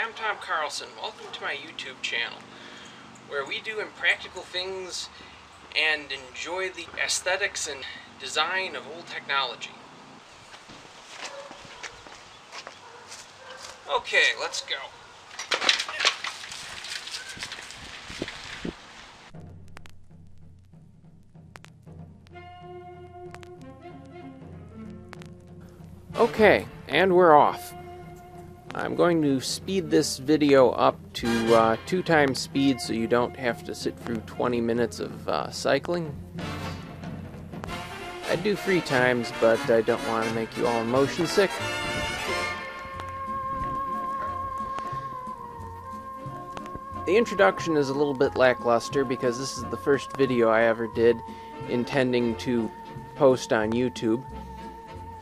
I'm Tom Carlson. Welcome to my YouTube channel, where we do impractical things and enjoy the aesthetics and design of old technology. Okay, let's go. Okay, and we're off. I'm going to speed this video up to 2 times speed so you don't have to sit through 20 minutes of cycling. I do 3 times, but I don't want to make you all motion sick. The introduction is a little bit lackluster because this is the first video I ever did intending to post on YouTube.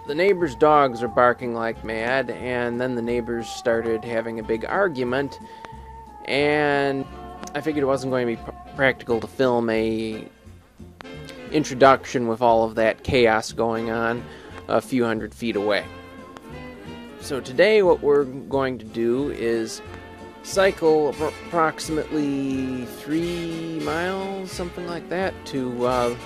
The neighbors' dogs are barking like mad, and then the neighbors started having a big argument, and I figured it wasn't going to be practical to film a introduction with all of that chaos going on a few hundred feet away. So today what we're going to do is cycle approximately 3 miles, something like that, to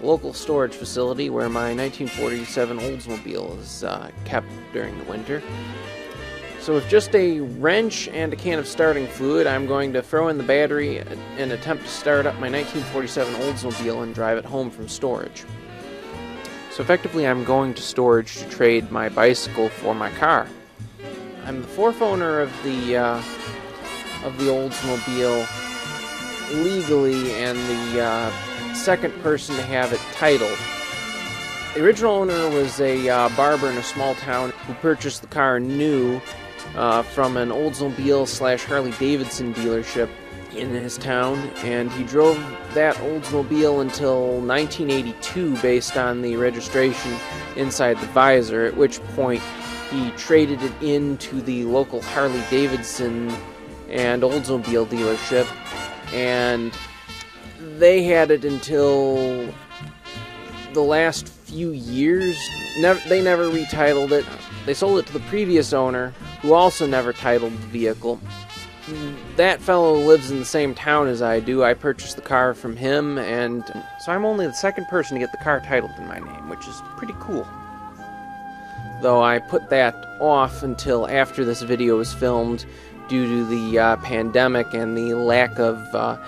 local storage facility where my 1947 Oldsmobile is kept during the winter. So with just a wrench and a can of starting fluid, I'm going to throw in the battery and attempt to start up my 1947 Oldsmobile and drive it home from storage. So effectively I'm going to storage to trade my bicycle for my car. I'm the 4th owner of the Oldsmobile legally, and the 2nd person to have it titled. The original owner was a barber in a small town who purchased the car new from an Oldsmobile / Harley Davidson dealership in his town, and he drove that Oldsmobile until 1982 based on the registration inside the visor, at which point he traded it into the local Harley Davidson and Oldsmobile dealership, and they had it until the last few years. They never retitled it. They sold it to the previous owner, who also never titled the vehicle. That fellow lives in the same town as I do. I purchased the car from him, and so I'm only the 2nd person to get the car titled in my name, which is pretty cool. Though I put that off until after this video was filmed due to the pandemic and the lack of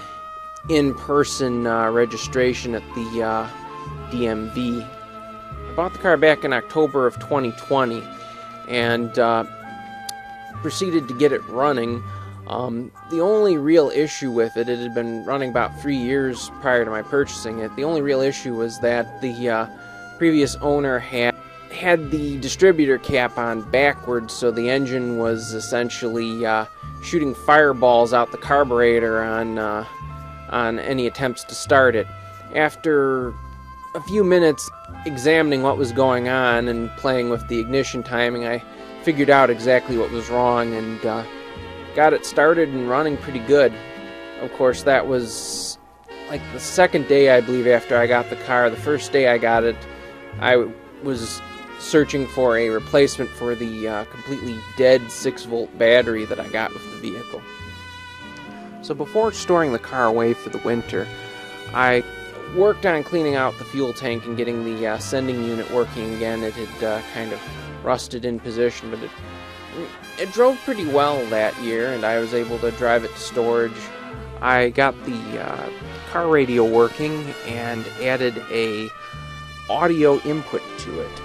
in-person registration at the DMV. I bought the car back in October of 2020 and proceeded to get it running. The only real issue with it had been running about 3 years prior to my purchasing it. The only real issue was that the previous owner had the distributor cap on backwards, so the engine was essentially shooting fireballs out the carburetor on any attempts to start it. After a few minutes examining what was going on and playing with the ignition timing, I figured out exactly what was wrong and got it started and running pretty good. Of course, that was like the 2nd day, I believe, after I got the car. The first day I got it, I was searching for a replacement for the completely dead 6-volt battery that I got with the vehicle. So before storing the car away for the winter, I worked on cleaning out the fuel tank and getting the sending unit working again. It had kind of rusted in position, but it drove pretty well that year, and I was able to drive it to storage. I got the car radio working and added a audio input to it.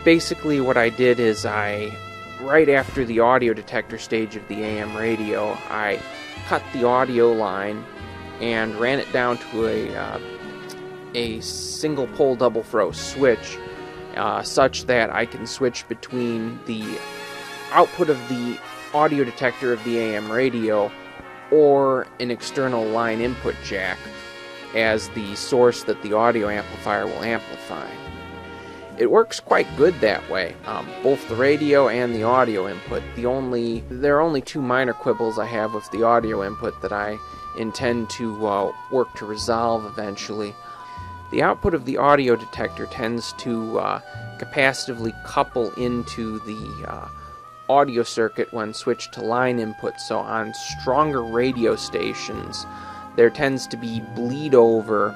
Basically what I did is right after the audio detector stage of the AM radio, I cut the audio line and ran it down to a single pole double throw switch, such that I can switch between the output of the audio detector of the AM radio or an external line input jack as the source that the audio amplifier will amplify. It works quite good that way, both the radio and the audio input. There are only 2 minor quibbles I have with the audio input that I intend to work to resolve eventually. The output of the audio detector tends to capacitively couple into the audio circuit when switched to line input. So on stronger radio stations, there tends to be bleed over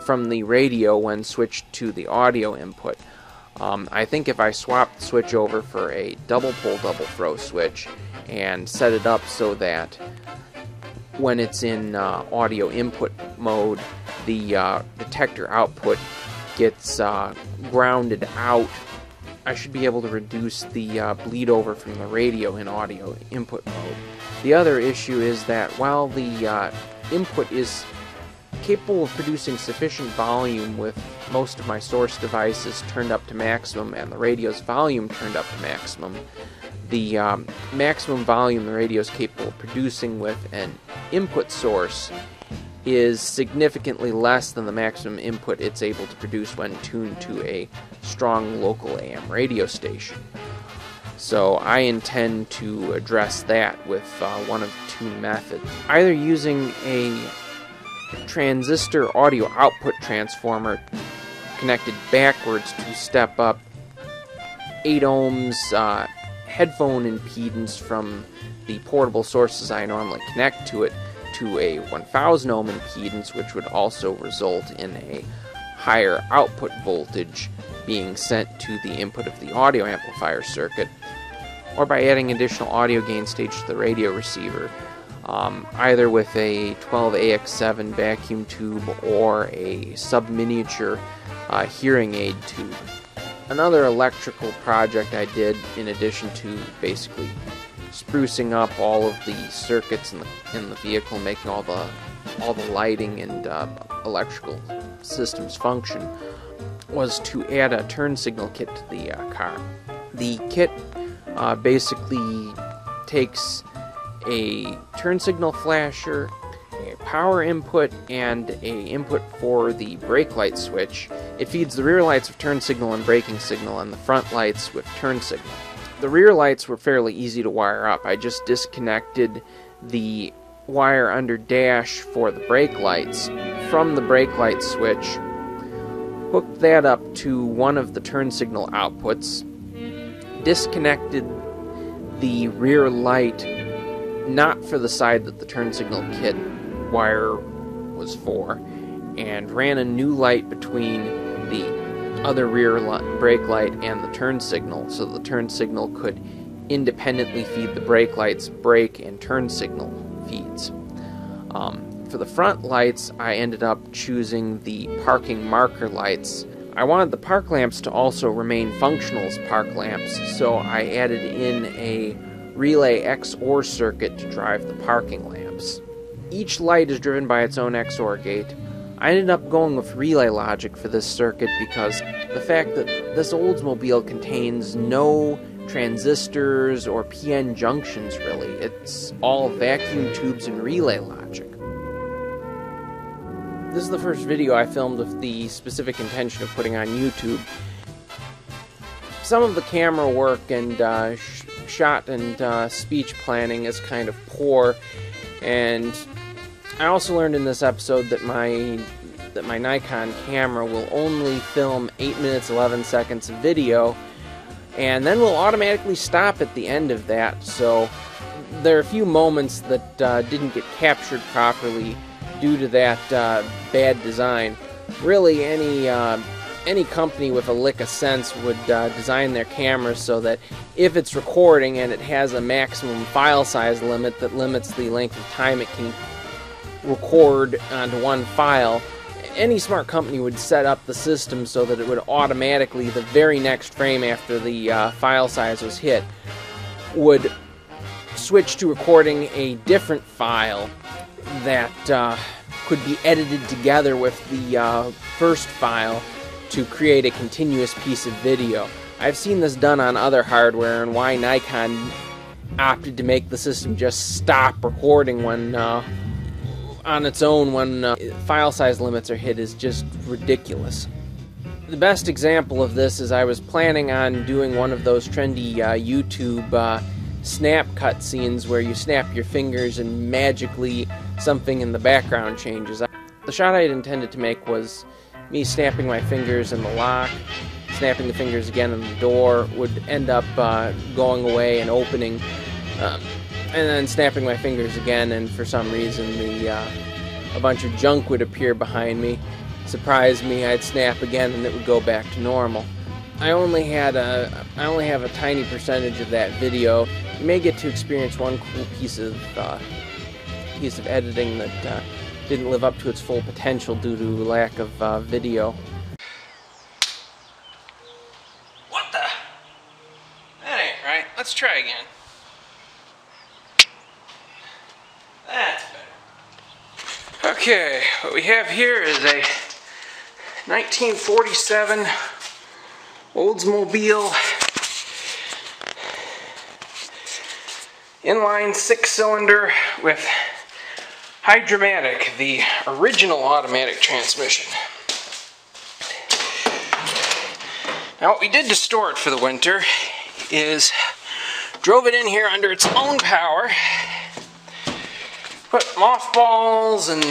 from the radio when switched to the audio input. I think if I swapped the switch over for a double pole double throw switch and set it up so that when it's in audio input mode, the detector output gets grounded out, I should be able to reduce the bleed over from the radio in audio input mode. The other issue is that while the input is capable of producing sufficient volume with most of my source devices turned up to maximum and the radio's volume turned up to maximum, the maximum volume the radio is capable of producing with an input source is significantly less than the maximum input it's able to produce when tuned to a strong local AM radio station. So I intend to address that with one of two methods. Either using a transistor audio output transformer connected backwards to step up 8 ohms headphone impedance from the portable sources I normally connect to it to a 1000 ohm impedance, which would also result in a higher output voltage being sent to the input of the audio amplifier circuit, or by adding additional audio gain stage to the radio receiver, either with a 12AX7 vacuum tube or a sub-miniature hearing aid tube. Another electrical project I did, in addition to basically sprucing up all of the circuits in the vehicle, making all the lighting and electrical systems function, was to add a turn signal kit to the car. The kit basically takes a turn signal flasher, a power input, and a input for the brake light switch. It feeds the rear lights with turn signal and braking signal, and the front lights with turn signal. The rear lights were fairly easy to wire up. I just disconnected the wire under dash for the brake lights from the brake light switch, hooked that up to one of the turn signal outputs, disconnected the rear light not for the side that the turn signal kit wire was for, and ran a new light between the other rear brake light and the turn signal, so the turn signal could independently feed the brake lights' brake and turn signal feeds. For the front lights, I ended up choosing the parking marker lights. I wanted the park lamps to also remain functional as park lamps, so I added in a relay XOR circuit to drive the parking lamps. Each light is driven by its own XOR gate. I ended up going with relay logic for this circuit because the fact that this Oldsmobile contains no transistors or PN junctions, really. It's all vacuum tubes and relay logic. This is the first video I filmed with the specific intention of putting on YouTube. Some of the camera work and shot and speech planning is kind of poor, and I also learned in this episode that my Nikon camera will only film 8 minutes 11 seconds of video, and then will automatically stop at the end of that. So there are a few moments that didn't get captured properly due to that bad design. Really, any company with a lick of sense would design their cameras so that if it's recording and it has a maximum file size limit that limits the length of time it can record onto one file, any smart company would set up the system so that it would automatically, the very next frame after the file size was hit, would switch to recording a different file that could be edited together with the first file to create a continuous piece of video. I've seen this done on other hardware, and why Nikon opted to make the system just stop recording when on its own when file size limits are hit is just ridiculous. The best example of this is I was planning on doing one of those trendy YouTube snap cutscenes where you snap your fingers and magically something in the background changes. The shot I had intended to make was me snapping my fingers in the lock, snapping the fingers again, and the door would end up going away and opening, and then snapping my fingers again, and for some reason a bunch of junk would appear behind me, surprise me, I'd snap again, and it would go back to normal. I only have a tiny percentage of that video. You may get to experience one cool piece of editing that didn't live up to its full potential due to lack of video. What the? That ain't right. Let's try again. That's better. Okay, what we have here is a 1947 Oldsmobile inline 6-cylinder with Hydromatic, the original automatic transmission. Now what we did to store it for the winter is drove it in here under its own power, put mothballs and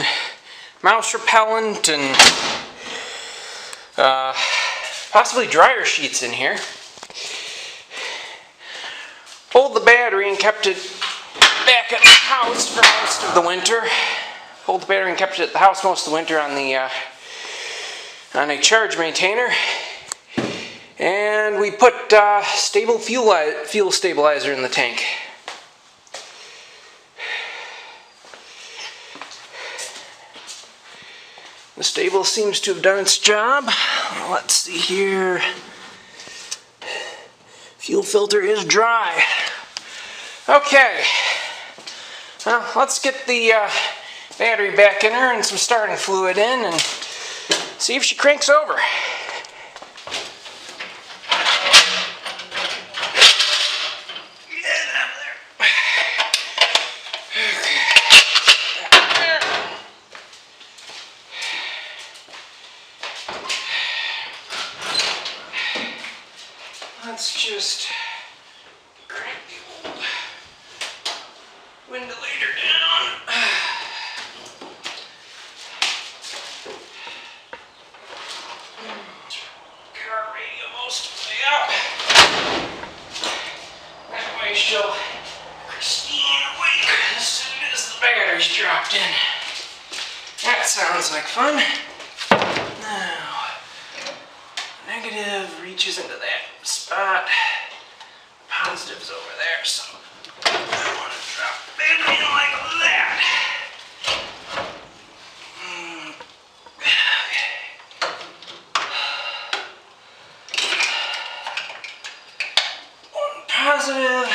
mouse repellent and possibly dryer sheets in here. Pulled the battery and kept it back at the house for most of the winter. Pulled the battery and kept it at the house most of the winter on a charge maintainer. And we put stable fuel stabilizer in the tank. The stable seems to have done its job. Let's see here. Fuel filter is dry. Okay. Well, let's get the battery back in her and some starting fluid in and see if she cranks over. Let's just crank the old ventilator down. Car radio most of the way up. That way she'll Christine awake as soon as the battery's dropped in. That sounds like fun. Now, negative reaches into that spot. Positive's over there, so I want to drop the battery in like that. Okay. One positive.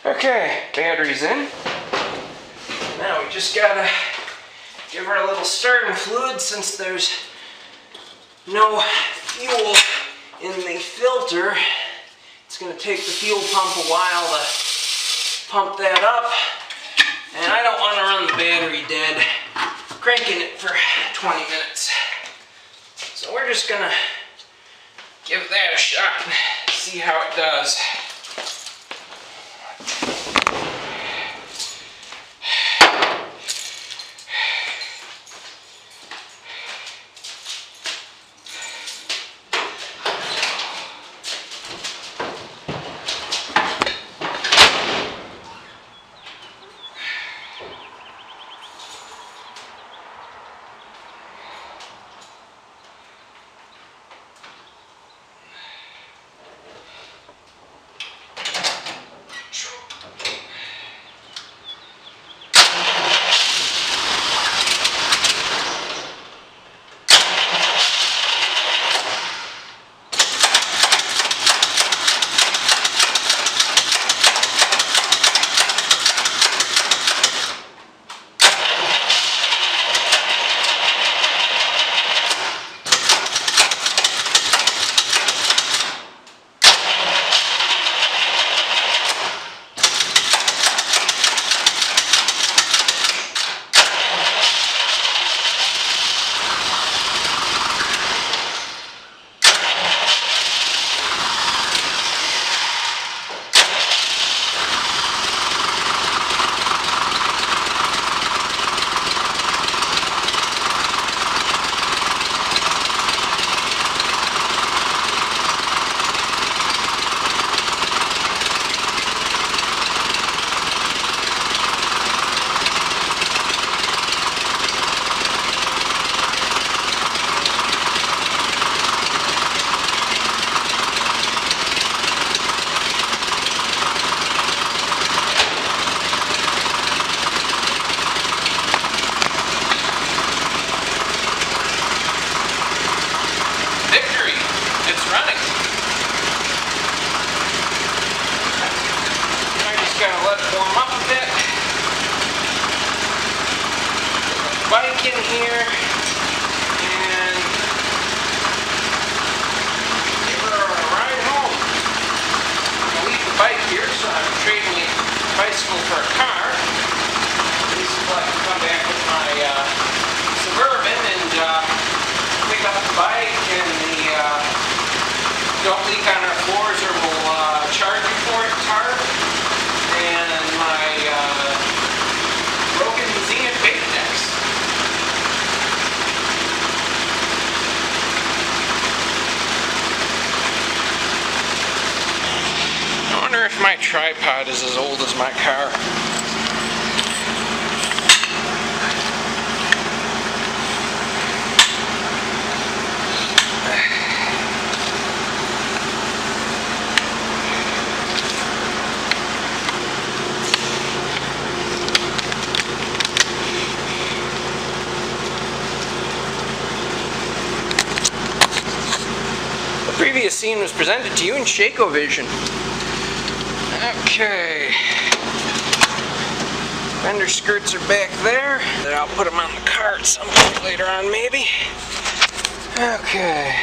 Okay, battery's in. Now we just gotta give her a little starting fluid since there's no fuel in the filter. It's gonna take the fuel pump a while to pump that up. And I don't want to run the battery dead, cranking it for 20 minutes. we're just gonna give that a shot and see how it does. Bike in here and give her a ride home. I'm gonna leave the bike here, so I'm trading the bicycle for a car. At least until I can come back with my Suburban and pick up the bike and the don't leak on our floors or we'll charge you for it tarp and my broken Zenith bait decks. I wonder if my tripod is as old as my car. The previous scene was presented to you in Shaco-Vision. Okay. Fender skirts are back there. Then I'll put them on the car at some point later on, maybe. Okay.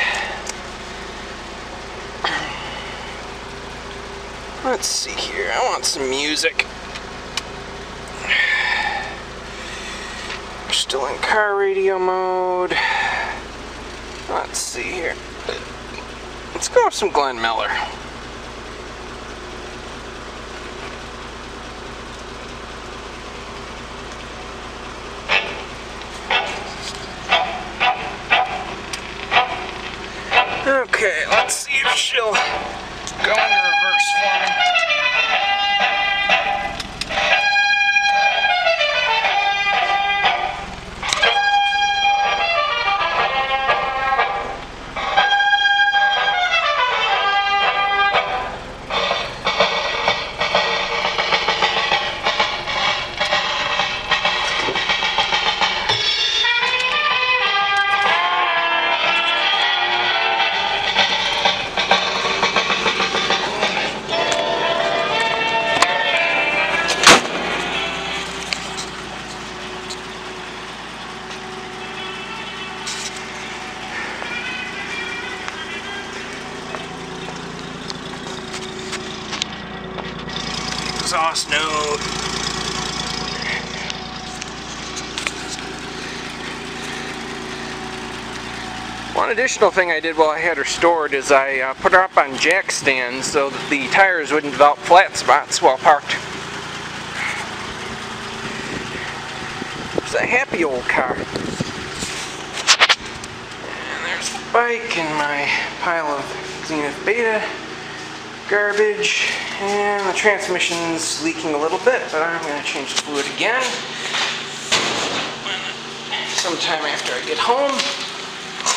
Let's see here. I want some music. We're still in car radio mode. Let's see here. Let's go with some Glenn Miller. Okay, let's see if she'll go into reverse for me. Exhaust note. One additional thing I did while I had her stored is I put her up on jack stands so that the tires wouldn't develop flat spots while parked. It's a happy old car. And there's the bike and my pile of Zenith Beta garbage, and the transmission's leaking a little bit, but I'm going to change the fluid again sometime after I get home.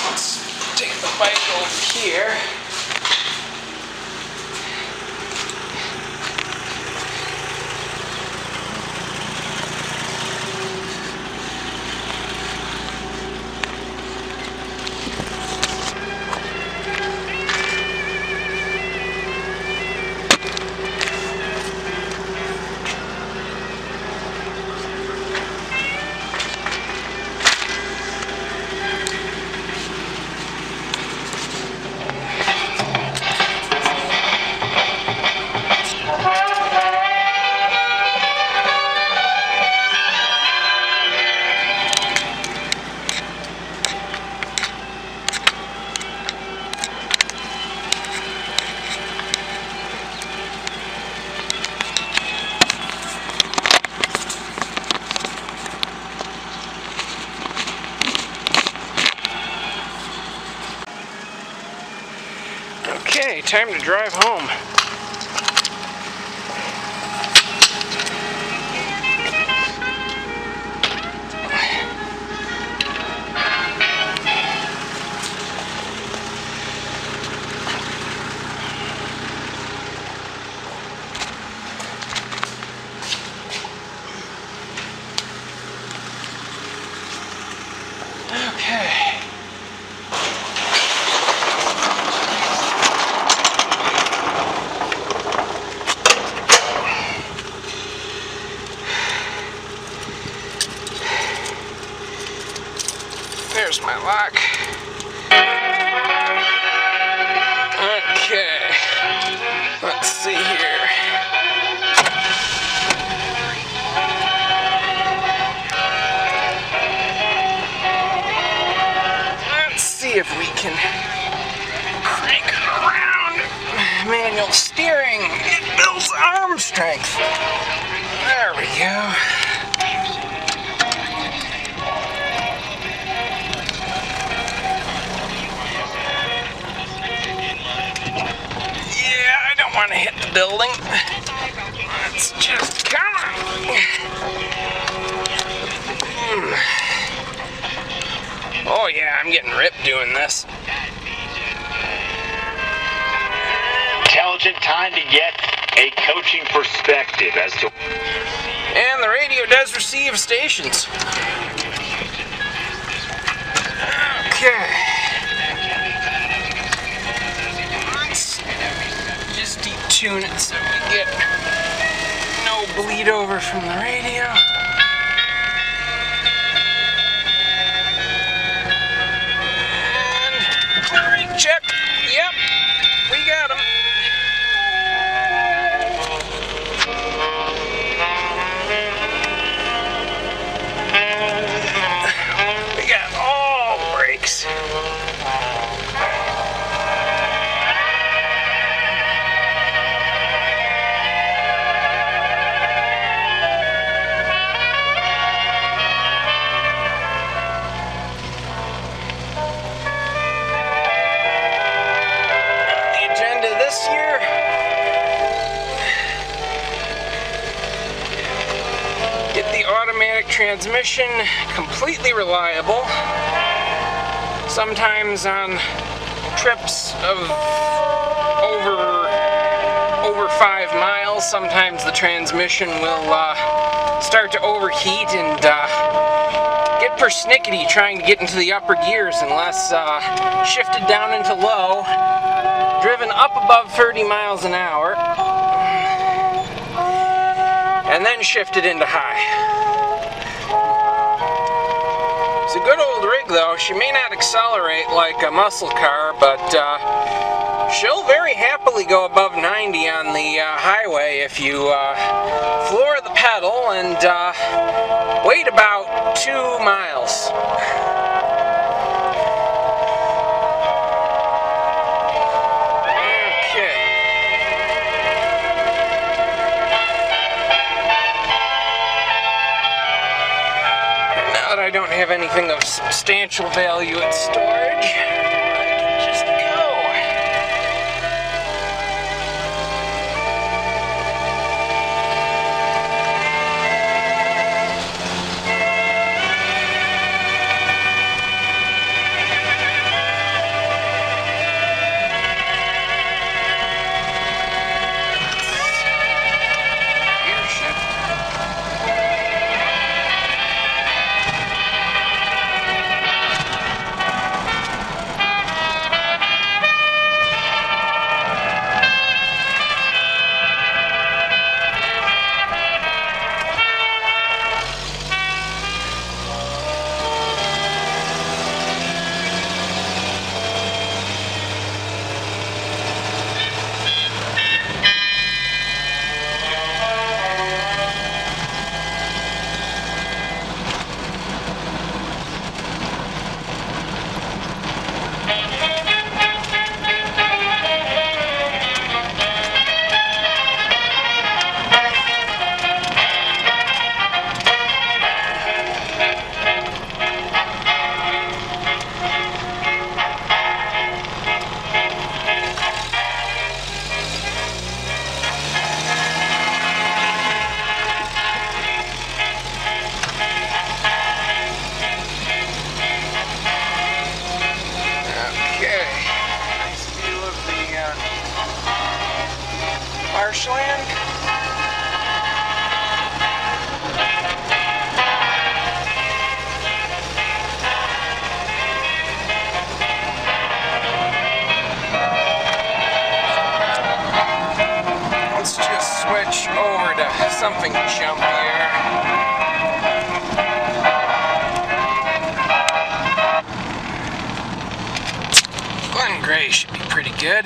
Let's take the bike over here. Okay, time to drive home. Okay. There's my lock. Okay. Let's see here. Let's see if we can crank around. Manual steering. It builds arm strength. There we go. Want to hit the building. Let's just come on. Oh yeah, I'm getting ripped doing this. Intelligent time to get a coaching perspective as to... And the radio does receive stations. Okay. Detune it so we get no bleed over from the radio. And brake check. Yep, we got him. We got all the brakes. Automatic transmission, completely reliable. Sometimes on trips of over 5 miles, sometimes the transmission will start to overheat and get persnickety trying to get into the upper gears unless shifted down into low, driven up above 30 miles an hour, and then shifted into high. It's a good old rig though. She may not accelerate like a muscle car, but she'll very happily go above 90 on the highway if you floor the pedal and wait about 2 miles. have anything of substantial value in storage, I can just go. Marshland. Let's just switch over to something jumpier. Glen Gray should be pretty good.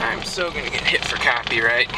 I'm so gonna get hit for copyright.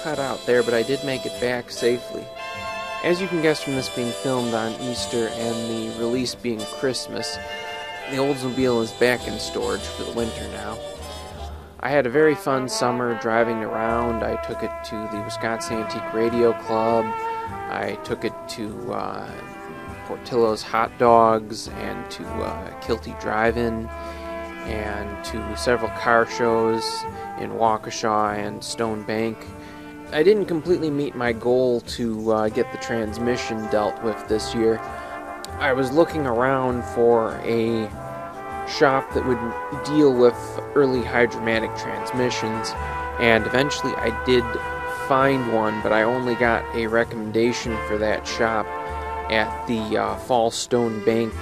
cut out there, but I did make it back safely. As you can guess from this being filmed on Easter and the release being Christmas, the Oldsmobile is back in storage for the winter now. I had a very fun summer driving around. I took it to the Wisconsin Antique Radio Club. I took it to Portillo's Hot Dogs and to Kilty Drive-In and to several car shows in Waukesha and Stone Bank. I didn't completely meet my goal to get the transmission dealt with this year. I was looking around for a shop that would deal with early hydromatic transmissions, and eventually I did find one, but I only got a recommendation for that shop at the Fall Stone Bank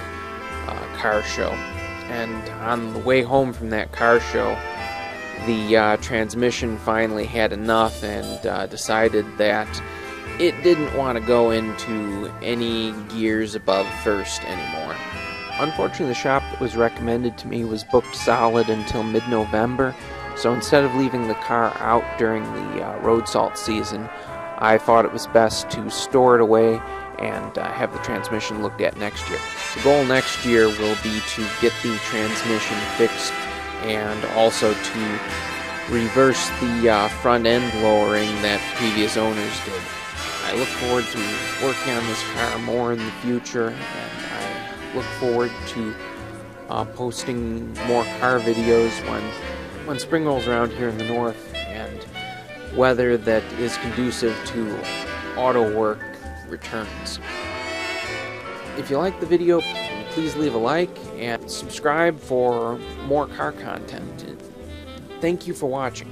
car show. And on the way home from that car show, the transmission finally had enough and decided that it didn't want to go into any gears above first anymore. Unfortunately, the shop that was recommended to me was booked solid until mid-November, so instead of leaving the car out during the road salt season, I thought it was best to store it away and have the transmission looked at next year. The goal next year will be to get the transmission fixed and also to reverse the front end lowering that previous owners did. I look forward to working on this car more in the future, and I look forward to posting more car videos when spring rolls around here in the north and weather that is conducive to auto work returns. If you like the video, please leave a like and subscribe for more car content. Thank you for watching.